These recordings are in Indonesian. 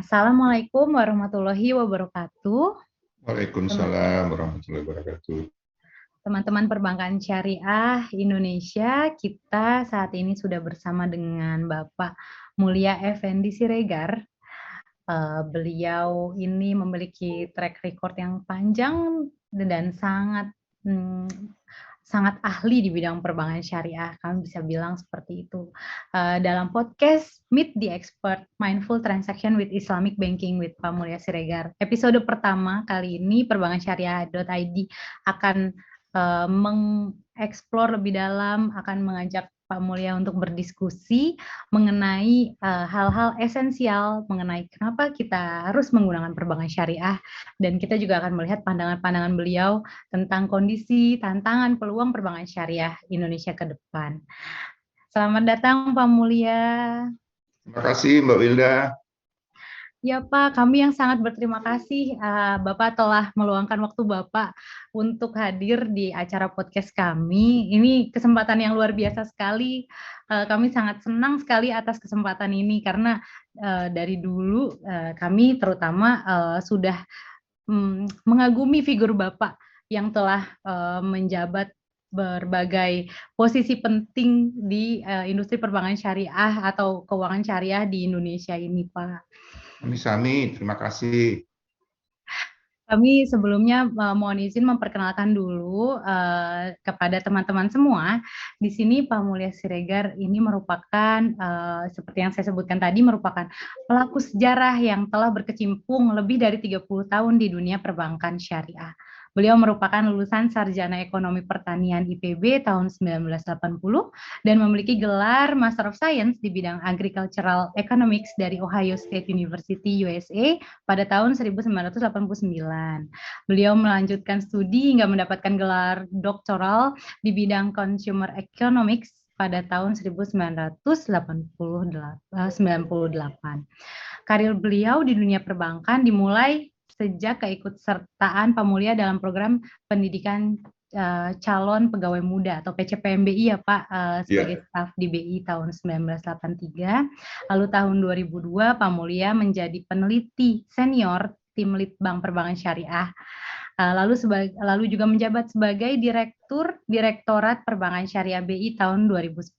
Assalamualaikum warahmatullahi wabarakatuh. Tem- Waalaikumsalam warahmatullahi wabarakatuh. Teman-teman perbankan syariah Indonesia, kita saat ini sudah bersama dengan Bapak Mulia Effendi Siregar. Beliau ini memiliki track record yang panjang dan hmm, sangat ahli di bidang perbankan syariah, kami bisa bilang seperti itu. Dalam podcast Meet the Expert, Mindful Transaction with Islamic Banking with Pak Mulya Siregar. Episode pertama kali ini, perbankansyariah.id akan mengeksplor lebih dalam, akan mengajak Pak Mulya untuk berdiskusi mengenai hal-hal esensial mengenai kenapa kita harus menggunakan perbankan syariah, dan kita juga akan melihat pandangan-pandangan beliau tentang kondisi, tantangan, peluang perbankan syariah Indonesia ke depan. Selamat datang Pak Mulya. Terima kasih Mbak Wilda. Ya Pak, kami yang sangat berterima kasih Bapak telah meluangkan waktu Bapak untuk hadir di acara podcast kami. Ini kesempatan yang luar biasa sekali. Kami sangat senang sekali atas kesempatan ini karena dari dulu kami terutama sudah mengagumi figur Bapak yang telah menjabat berbagai posisi penting di industri perbankan syariah atau keuangan syariah di Indonesia ini, Pak. Sami-sami, terima kasih. Kami sebelumnya mohon izin memperkenalkan dulu kepada teman-teman semua. Di sini Pak Mulya Siregar ini merupakan, seperti yang saya sebutkan tadi, merupakan pelaku sejarah yang telah berkecimpung lebih dari 30 tahun di dunia perbankan syariah. Beliau merupakan lulusan Sarjana Ekonomi Pertanian IPB tahun 1980 dan memiliki gelar Master of Science di bidang Agricultural Economics dari Ohio State University, USA pada tahun 1989. Beliau melanjutkan studi hingga mendapatkan gelar doktoral di bidang Consumer Economics pada tahun 1998. Karir beliau di dunia perbankan dimulai sejak keikutsertaan Pak Mulya dalam program pendidikan calon pegawai muda atau PCPMBI ya Pak, sebagai staf di BI tahun 1983. Lalu tahun 2002 Pak Mulya menjadi peneliti senior tim Litbang Perbankan Syariah. Lalu juga menjabat sebagai Direktorat Perbankan Syariah BI tahun 2010.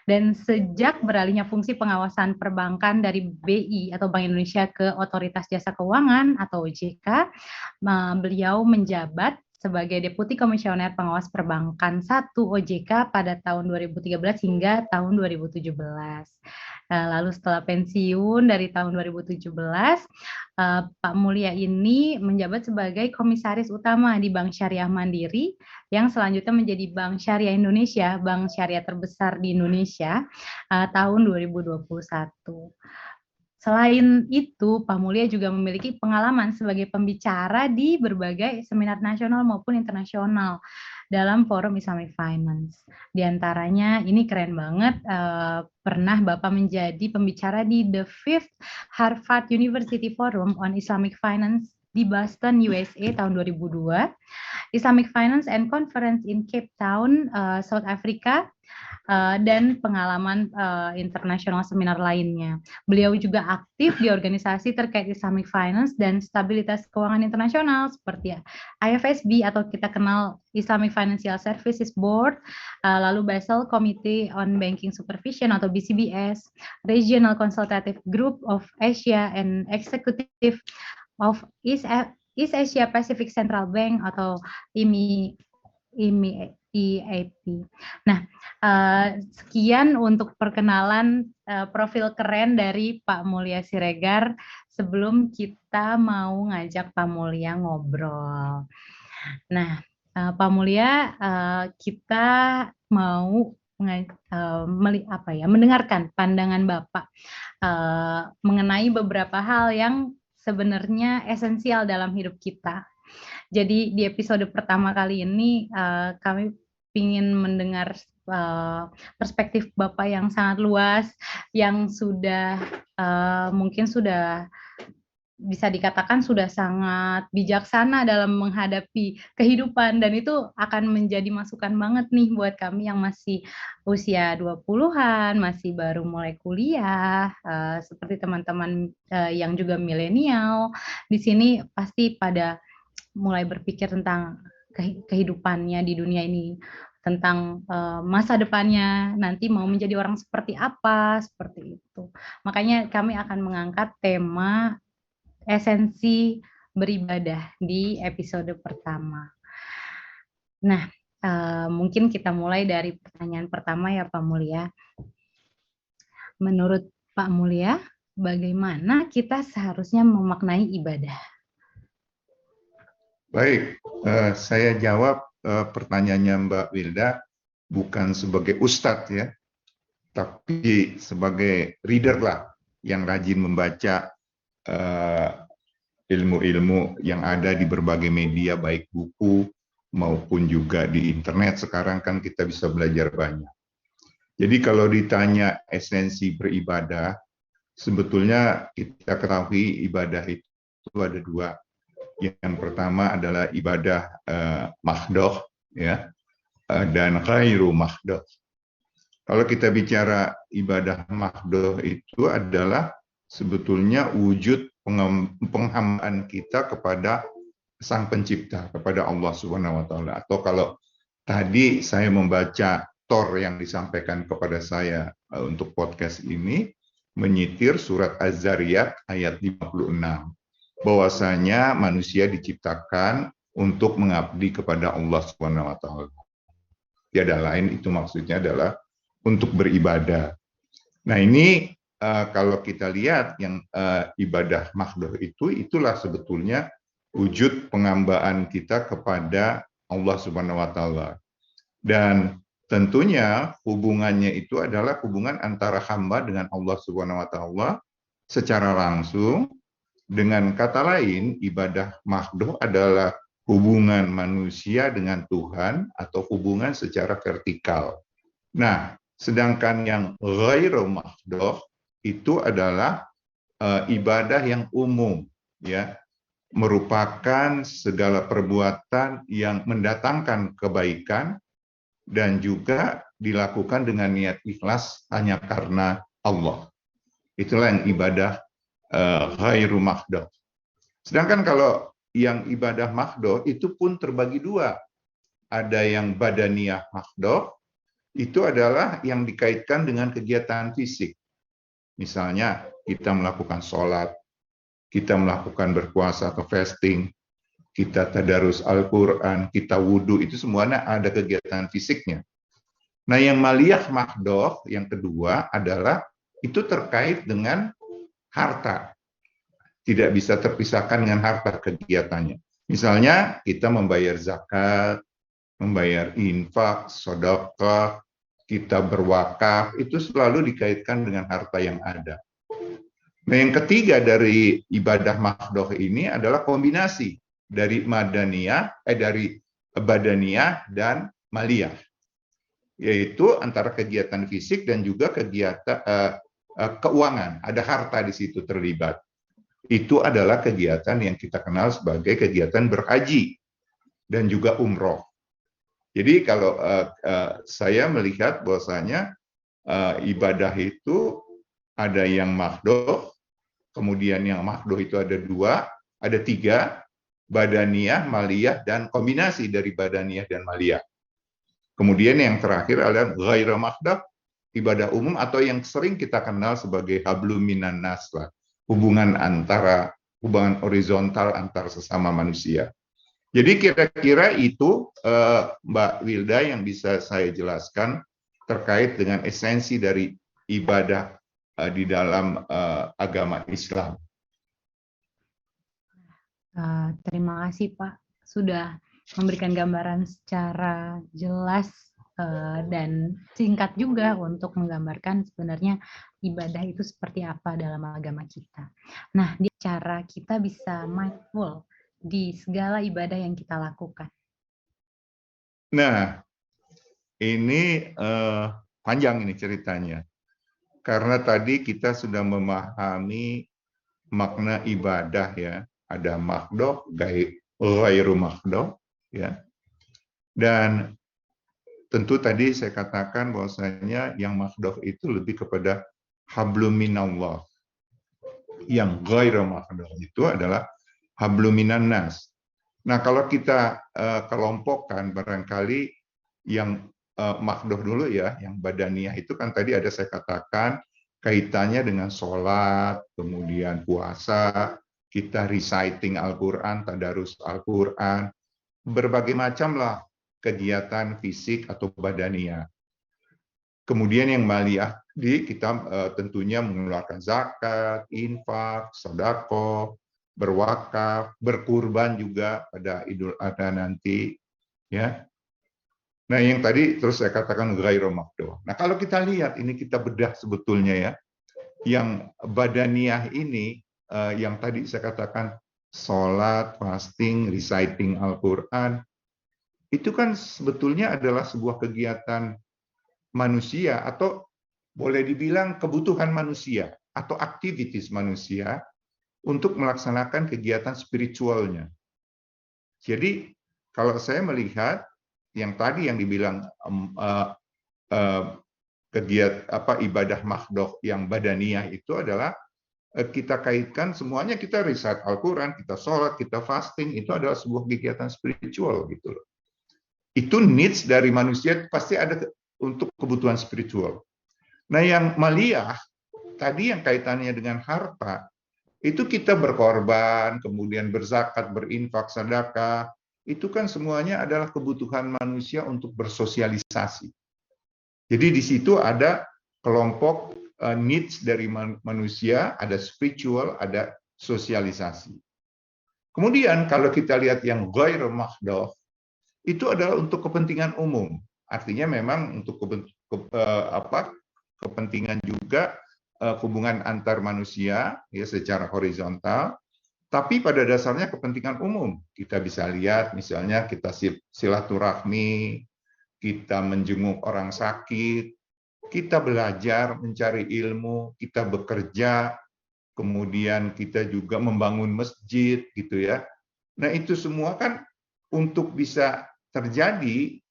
Dan sejak beralihnya fungsi pengawasan perbankan dari BI atau Bank Indonesia ke Otoritas Jasa Keuangan atau OJK, beliau menjabat sebagai Deputi Komisioner Pengawas Perbankan 1 OJK pada tahun 2013 hingga tahun 2017. Lalu setelah pensiun dari tahun 2017, Pak Mulya ini menjabat sebagai Komisaris Utama di Bank Syariah Mandiri yang selanjutnya menjadi Bank Syariah Indonesia, bank syariah terbesar di Indonesia tahun 2021. Selain itu, Pak Mulya juga memiliki pengalaman sebagai pembicara di berbagai seminar nasional maupun internasional dalam forum Islamic Finance. Di antaranya, ini keren banget, pernah Bapak menjadi pembicara di The Fifth Harvard University Forum on Islamic Finance di Boston, USA tahun 2002, Islamic Finance and Conference in Cape Town, South Africa, dan pengalaman internasional seminar lainnya. Beliau juga aktif di organisasi terkait Islamic Finance dan stabilitas keuangan internasional seperti IFSB atau kita kenal Islamic Financial Services Board, lalu Basel Committee on Banking Supervision atau BCBS, Regional Consultative Group of Asia and Executive of East Asia Pacific Central Bank atau EAP. Nah, sekian untuk perkenalan profil keren dari Pak Mulya Siregar. Sebelum kita mau ngajak Pak Mulya ngobrol. Nah, Pak Mulya, kita mau mendengarkan pandangan Bapak mengenai beberapa hal yang sebenarnya esensial dalam hidup kita. Jadi di episode pertama kali ini kami ingin mendengar perspektif Bapak yang sangat luas, yang sudah mungkin sudah bisa dikatakan sudah sangat bijaksana dalam menghadapi kehidupan, dan itu akan menjadi masukan banget nih buat kami yang masih usia 20-an, masih baru mulai kuliah, seperti teman-teman, yang juga milenial. Di sini pasti pada mulai berpikir tentang kehidupannya di dunia ini, tentang masa depannya, nanti mau menjadi orang seperti apa, seperti itu. Makanya kami akan mengangkat tema esensi beribadah di episode pertama. Nah, mungkin kita mulai dari pertanyaan pertama ya Pak Mulia. Menurut Pak Mulia, bagaimana kita seharusnya memaknai ibadah? Baik, saya jawab pertanyaannya Mbak Wilda bukan sebagai ustadz ya, tapi sebagai reader lah yang rajin membaca ilmu-ilmu yang ada di berbagai media, baik buku maupun juga di internet. Sekarang kan kita bisa belajar banyak. Jadi kalau ditanya esensi beribadah, sebetulnya kita ketahui ibadah itu ada dua. Yang pertama adalah ibadah mahdoh, ya, dan khairu mahdoh. Kalau kita bicara ibadah mahdoh itu adalah sebetulnya wujud penghambaan kita kepada Sang Pencipta, kepada Allah Subhanahu wa Ta'ala. Atau kalau tadi saya membaca Tor yang disampaikan kepada saya untuk podcast ini, menyitir surat Az-Zariyat ayat 56. Bahwasanya manusia diciptakan untuk mengabdi kepada Allah Subhanahu wa Ta'ala. Tiada lain, itu maksudnya adalah untuk beribadah. Nah ini kalau kita lihat yang ibadah mahdoh itu, itulah sebetulnya wujud penghambaan kita kepada Allah Subhanahu wa Ta'ala. Dan tentunya hubungannya itu adalah hubungan antara hamba dengan Allah Subhanahu wa Ta'ala secara langsung. Dengan kata lain, ibadah mahdoh adalah hubungan manusia dengan Tuhan atau hubungan secara vertikal. Nah, sedangkan yang ghairu mahdoh itu adalah ibadah yang umum, ya, merupakan segala perbuatan yang mendatangkan kebaikan dan juga dilakukan dengan niat ikhlas hanya karena Allah. Itulah yang ibadah ghairu mahdoh. Sedangkan kalau yang ibadah mahdoh itu pun terbagi dua. Ada yang badaniyah mahdoh, itu adalah yang dikaitkan dengan kegiatan fisik. Misalnya kita melakukan sholat, kita melakukan berpuasa atau fasting, kita tadarus Al-Quran, kita wudhu, itu semuanya ada kegiatan fisiknya. Nah yang maliyah mahdoh, yang kedua adalah itu terkait dengan harta. Tidak bisa terpisahkan dengan harta kegiatannya. Misalnya kita membayar zakat, membayar infak, sedekah, kita berwakaf, itu selalu dikaitkan dengan harta yang ada. Nah, yang ketiga dari ibadah mahdoh ini adalah kombinasi dari dari badaniyah dan maliyah, yaitu antara kegiatan fisik dan juga kegiatan keuangan, ada harta di situ terlibat. Itu adalah kegiatan yang kita kenal sebagai kegiatan berhaji dan juga umroh. Jadi kalau saya melihat bahwasanya ibadah itu ada yang mahdoh, kemudian yang mahdoh itu ada dua, ada tiga, badaniyah, maliyah, dan kombinasi dari badaniyah dan maliyah. Kemudian yang terakhir adalah ghairu mahdoh, ibadah umum atau yang sering kita kenal sebagai hablum minan nas, hubungan horizontal antar sesama manusia. Jadi kira-kira itu Mbak Wilda yang bisa saya jelaskan terkait dengan esensi dari ibadah di dalam agama Islam. Terima kasih Pak, sudah memberikan gambaran secara jelas dan singkat juga untuk menggambarkan sebenarnya ibadah itu seperti apa dalam agama kita. Nah, di cara kita bisa mindful di segala ibadah yang kita lakukan. Nah, ini panjang ini ceritanya. Karena tadi kita sudah memahami makna ibadah ya. Ada makhdoh, ghairu makhdoh ya. Dan tentu tadi saya katakan bahwasanya yang makhdoh itu lebih kepada hablum minallah. Yang ghairu makhdoh itu adalah hablum minan nas. Nah, kalau kita kelompokkan barangkali yang makhdoh dulu ya, yang badaniyah itu kan tadi ada saya katakan kaitannya dengan sholat, kemudian puasa, kita reciting Al-Quran, tadarus Al-Quran, berbagai macam lah kegiatan fisik atau badaniyah. Kemudian yang maliyah, kita tentunya mengeluarkan zakat, infak, sedekah, berwakaf, berkurban juga pada Idul Adha nanti, ya. Nah, yang tadi terus saya katakan ghairu makhdoh. Nah, kalau kita lihat ini kita bedah sebetulnya ya, yang badaniyah ini yang tadi saya katakan sholat, fasting, reciting Al-Quran, itu kan sebetulnya adalah sebuah kegiatan manusia atau boleh dibilang kebutuhan manusia atau aktivitas manusia untuk melaksanakan kegiatan spiritualnya. Jadi kalau saya melihat yang tadi yang dibilang ibadah makhdoh yang badaniyah itu adalah kita kaitkan semuanya, kita recite Al-Quran, kita sholat, kita fasting, itu adalah sebuah kegiatan spiritual gitu loh. Itu needs dari manusia pasti ada untuk kebutuhan spiritual. Nah, yang maliyah tadi yang kaitannya dengan harta, itu kita berkorban, kemudian berzakat, berinfak, sedekah, itu kan semuanya adalah kebutuhan manusia untuk bersosialisasi. Jadi di situ ada kelompok needs dari manusia, ada spiritual, ada sosialisasi. Kemudian kalau kita lihat yang ghairu makhdoh, itu adalah untuk kepentingan umum. Artinya memang untuk kepentingan juga hubungan antar manusia ya secara horizontal, tapi pada dasarnya kepentingan umum. Kita bisa lihat misalnya kita silaturahmi, kita menjenguk orang sakit, kita belajar mencari ilmu, kita bekerja, kemudian kita juga membangun masjid gitu ya. Nah, itu semua kan untuk bisa terjadi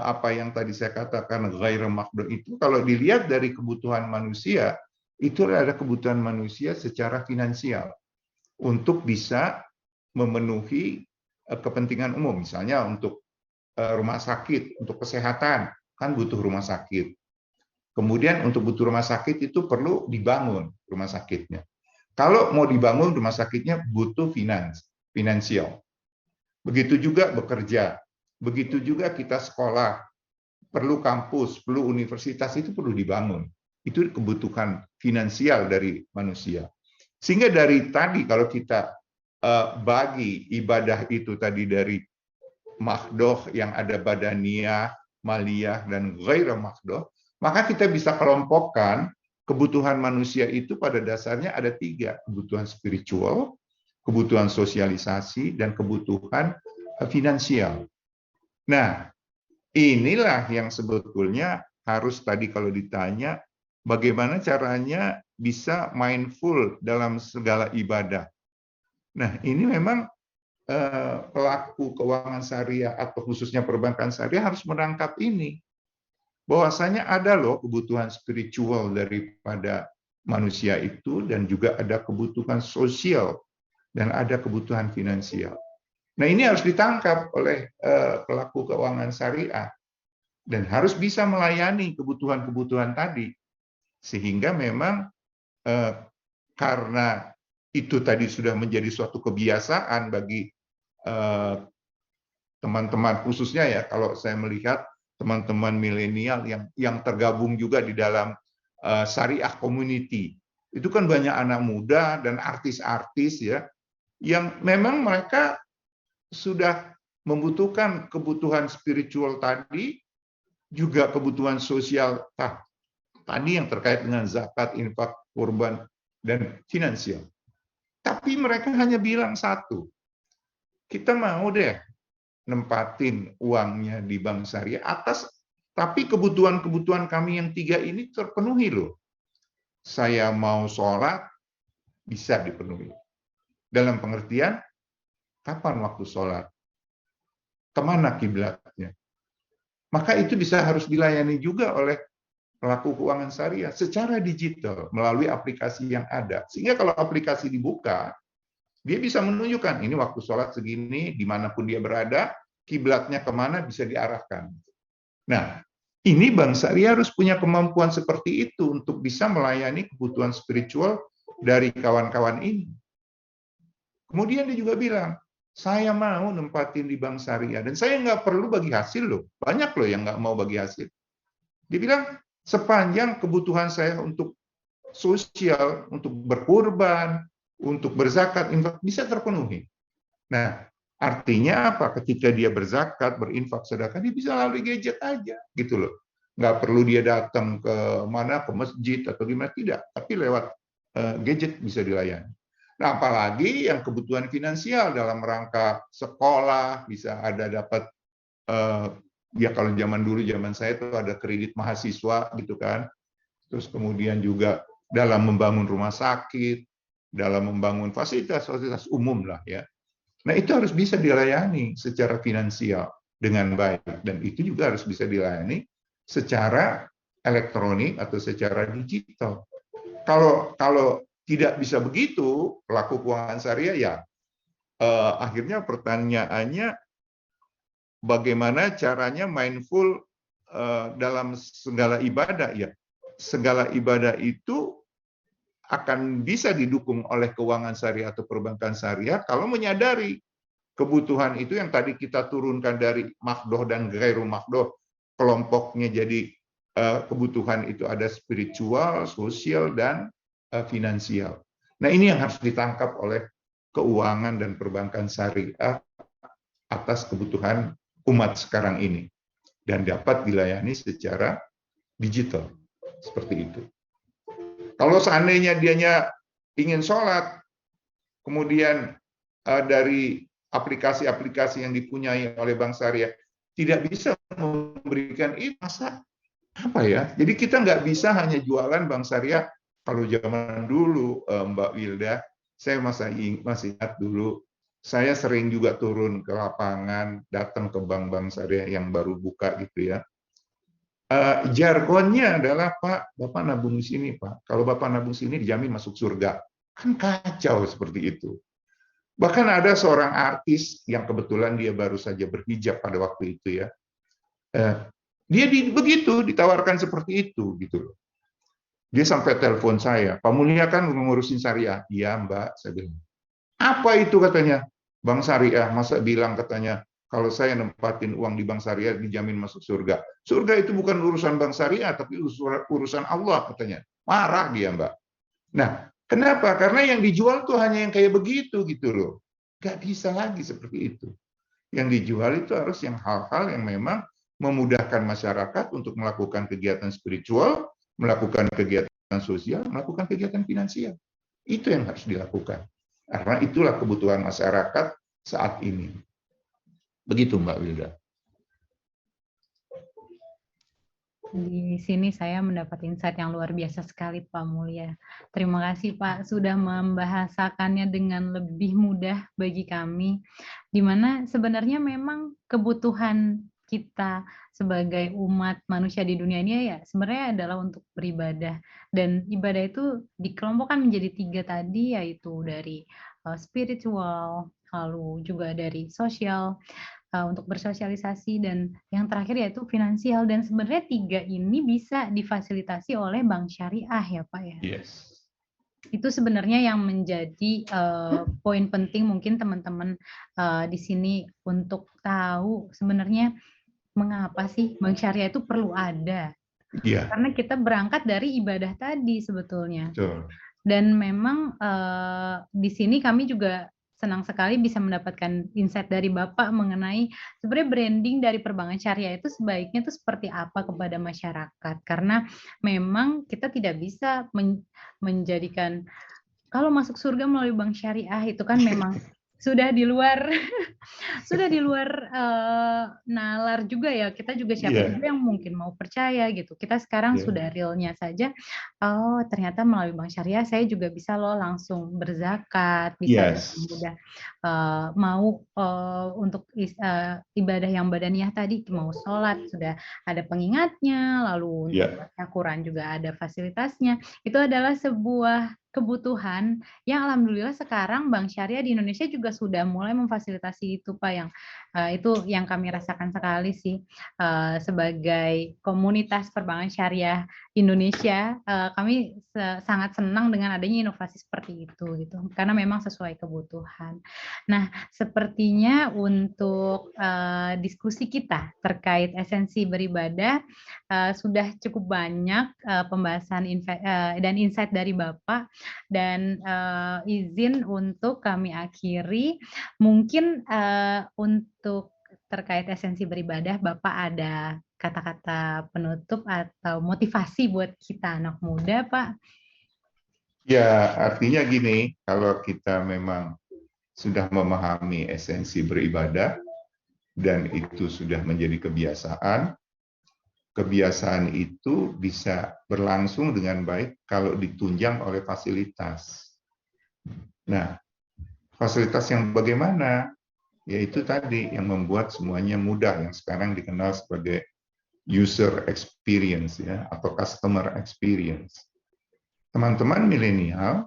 apa yang tadi saya katakan ghairu makhdoh itu, kalau dilihat dari kebutuhan manusia, itu adalah kebutuhan manusia secara finansial untuk bisa memenuhi kepentingan umum. Misalnya untuk rumah sakit, untuk kesehatan, kan butuh rumah sakit. Kemudian untuk butuh rumah sakit itu perlu dibangun rumah sakitnya. Kalau mau dibangun rumah sakitnya butuh finansial. Begitu juga bekerja. Begitu juga kita sekolah, perlu kampus, perlu universitas, itu perlu dibangun. Itu kebutuhan finansial dari manusia. Sehingga dari tadi kalau kita bagi ibadah itu tadi dari makhdoh yang ada badaniyah, maliyah, dan ghairu makhdoh, maka kita bisa kelompokkan kebutuhan manusia itu pada dasarnya ada 3, kebutuhan spiritual, kebutuhan sosialisasi, dan kebutuhan finansial. Nah, inilah yang sebetulnya harus tadi kalau ditanya, bagaimana caranya bisa mindful dalam segala ibadah. Nah, ini memang pelaku keuangan syariah atau khususnya perbankan syariah harus menangkap ini. Bahwasanya ada loh kebutuhan spiritual daripada manusia itu dan juga ada kebutuhan sosial dan ada kebutuhan finansial. Nah, ini harus ditangkap oleh pelaku keuangan syariah dan harus bisa melayani kebutuhan-kebutuhan tadi. Sehingga memang karena itu tadi sudah menjadi suatu kebiasaan bagi teman-teman, khususnya ya kalau saya melihat teman-teman milenial yang tergabung juga di dalam syariah community. Itu kan banyak anak muda dan artis-artis ya yang memang mereka sudah membutuhkan kebutuhan spiritual tadi, juga kebutuhan sosial tadi yang terkait dengan zakat, infak, kurban, dan finansial. Tapi mereka hanya bilang satu, kita mau deh nempatin uangnya di bank syariah tapi kebutuhan-kebutuhan kami yang 3 ini terpenuhi loh. Saya mau sholat, bisa dipenuhi. Dalam pengertian, kapan waktu sholat? Kemana kiblatnya? Maka itu bisa harus dilayani juga oleh pelaku keuangan syariah secara digital melalui aplikasi yang ada. Sehingga kalau aplikasi dibuka, dia bisa menunjukkan ini waktu sholat segini, dimanapun dia berada, kiblatnya kemana bisa diarahkan. Nah, ini bank syariah harus punya kemampuan seperti itu untuk bisa melayani kebutuhan spiritual dari kawan-kawan ini. Kemudian dia juga bilang, saya mau nempatin di bank syariah dan saya nggak perlu bagi hasil loh. Banyak loh yang nggak mau bagi hasil. Dia bilang sepanjang kebutuhan saya untuk sosial, untuk berkurban, untuk berzakat, infak bisa terpenuhi. Nah, artinya apa? Ketika dia berzakat, berinfak, sedekah, dia bisa melalui gadget aja, gitu loh. Nggak perlu dia datang ke mana, ke masjid atau gimana, tidak. Tapi lewat gadget bisa dilayani. Nah, apalagi yang kebutuhan finansial dalam rangka sekolah, bisa ada dapat, ya kalau zaman dulu, zaman saya itu ada kredit mahasiswa, gitu kan. Terus kemudian juga dalam membangun rumah sakit, dalam membangun fasilitas-fasilitas umum lah ya. Nah, itu harus bisa dilayani secara finansial dengan baik dan itu juga harus bisa dilayani secara elektronik atau secara digital. Kalau tidak bisa begitu, pelaku keuangan syariah ya akhirnya pertanyaannya bagaimana caranya mindful dalam segala ibadah ya. Segala ibadah itu akan bisa didukung oleh keuangan syariah atau perbankan syariah kalau menyadari kebutuhan itu yang tadi kita turunkan dari makdoh dan gairu makdoh, kelompoknya jadi kebutuhan itu ada spiritual, sosial, dan finansial. Nah, ini yang harus ditangkap oleh keuangan dan perbankan syariah atas kebutuhan umat sekarang ini dan dapat dilayani secara digital seperti itu. Kalau seandainya dianya ingin sholat, kemudian dari aplikasi-aplikasi yang dipunyai oleh bank syariah tidak bisa memberikan itu, masa apa ya? Jadi kita nggak bisa hanya jualan bank syariah. Kalau zaman dulu, Mbak Wilda, saya masih ingat dulu, saya sering juga turun ke lapangan, datang ke bank-bank syariah yang baru buka gitu ya. Jargonnya adalah, Pak, Bapak nabung di sini, Pak. Kalau Bapak nabung sini dijamin masuk surga. Kan kacau seperti itu. Bahkan ada seorang artis yang kebetulan dia baru saja berhijab pada waktu itu ya. Dia begitu ditawarkan seperti itu gitu loh. Dia sampai telepon saya, Pak Mulia kan ngurusin syariah. Iya, Mbak, saya bilang. Apa itu katanya? Bank syariah, masa bilang katanya kalau saya nempatin uang di bank syariah dijamin masuk surga. Surga itu bukan urusan bank syariah, tapi urusan Allah katanya. Marah dia, Mbak. Nah, kenapa? Karena yang dijual tuh hanya yang kayak begitu gitu loh. Gak bisa lagi seperti itu. Yang dijual itu harus yang hal-hal yang memang memudahkan masyarakat untuk melakukan kegiatan spiritual, melakukan kegiatan sosial, melakukan kegiatan finansial. Itu yang harus dilakukan. Karena itulah kebutuhan masyarakat saat ini. Begitu Mbak Wilda. Di sini saya mendapat insight yang luar biasa sekali Pak Mulia. Terima kasih Pak sudah membahasakannya dengan lebih mudah bagi kami. Di mana sebenarnya memang kebutuhan kita sebagai umat manusia di dunia ini ya sebenarnya adalah untuk beribadah. Dan ibadah itu dikelompokkan menjadi 3 tadi, yaitu dari spiritual, lalu juga dari sosial, untuk bersosialisasi, dan yang terakhir yaitu finansial. Dan sebenarnya 3 ini bisa difasilitasi oleh bank syariah ya Pak ya? Yes. Itu sebenarnya yang menjadi poin penting mungkin teman-teman di sini untuk tahu sebenarnya mengapa sih bank syariah itu perlu ada. Iya. Karena kita berangkat dari ibadah tadi sebetulnya. Betul. Dan memang di sini kami juga senang sekali bisa mendapatkan insight dari Bapak mengenai sebenarnya branding dari perbankan syariah itu sebaiknya itu seperti apa kepada masyarakat. Karena memang kita tidak bisa menjadikan kalau masuk surga melalui bank syariah itu kan memang sudah di luar sudah di luar nalar juga ya. Kita juga siapa Iya, juga yang mungkin mau percaya gitu. Kita sekarang iya. sudah realnya saja. Oh, ternyata melalui Bank Syariah saya juga bisa loh langsung berzakat, bisa dengan Yes. mudah mau untuk ibadah yang badaniah tadi, mau sholat sudah ada pengingatnya, lalu untuk Iya. baca Quran juga ada fasilitasnya. Itu adalah sebuah kebutuhan yang alhamdulillah sekarang Bank Syariah di Indonesia juga sudah mulai memfasilitasi itu, Pak, yang itu yang kami rasakan sekali sih sebagai komunitas perbankan syariah Indonesia, kami sangat senang dengan adanya inovasi seperti itu gitu, karena memang sesuai kebutuhan. Nah, sepertinya untuk diskusi kita terkait esensi beribadah sudah cukup banyak pembahasan dan insight dari Bapak, dan izin untuk kami akhiri. Mungkin untuk terkait esensi beribadah, Bapak ada kata-kata penutup atau motivasi buat kita anak muda, Pak? Ya, artinya gini, kalau kita memang sudah memahami esensi beribadah dan itu sudah menjadi kebiasaan, kebiasaan itu bisa berlangsung dengan baik kalau ditunjang oleh fasilitas. Nah, fasilitas yang bagaimana? Yaitu tadi yang membuat semuanya mudah, yang sekarang dikenal sebagai user experience ya, atau customer experience. Teman-teman milenial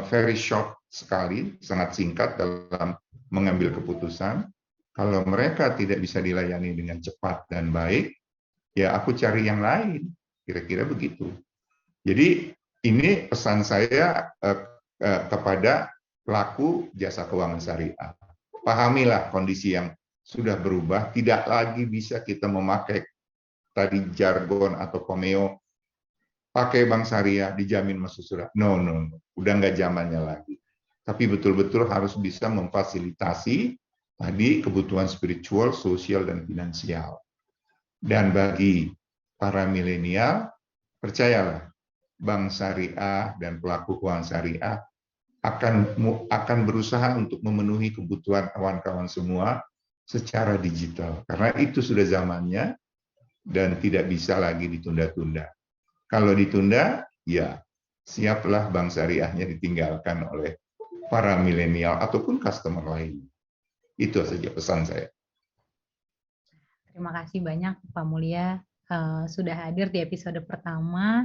very short sekali, sangat singkat dalam mengambil keputusan. Kalau mereka tidak bisa dilayani dengan cepat dan baik, ya aku cari yang lain. Kira-kira begitu. Jadi ini pesan saya kepada pelaku jasa keuangan syariah. Pahamilah kondisi yang sudah berubah, tidak lagi bisa kita memakai tadi jargon atau komeo, pakai bank syariah dijamin masuk surga. No, no, no. Udah nggak zamannya lagi. Tapi betul-betul harus bisa memfasilitasi tadi kebutuhan spiritual, sosial, dan finansial. Dan bagi para milenial, percayalah, bank syariah dan pelaku keuangan syariah akan berusaha untuk memenuhi kebutuhan kawan-kawan semua secara digital. Karena itu sudah zamannya dan tidak bisa lagi ditunda-tunda. Kalau ditunda, ya siaplah bank syariahnya ditinggalkan oleh para milenial ataupun customer lain. Itu saja pesan saya. Terima kasih banyak Pak Mulia sudah hadir di episode pertama.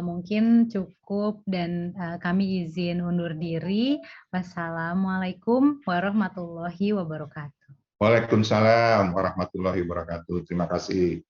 Mungkin cukup dan kami izin undur diri. Wassalamualaikum warahmatullahi wabarakatuh. Waalaikumsalam warahmatullahi wabarakatuh. Terima kasih.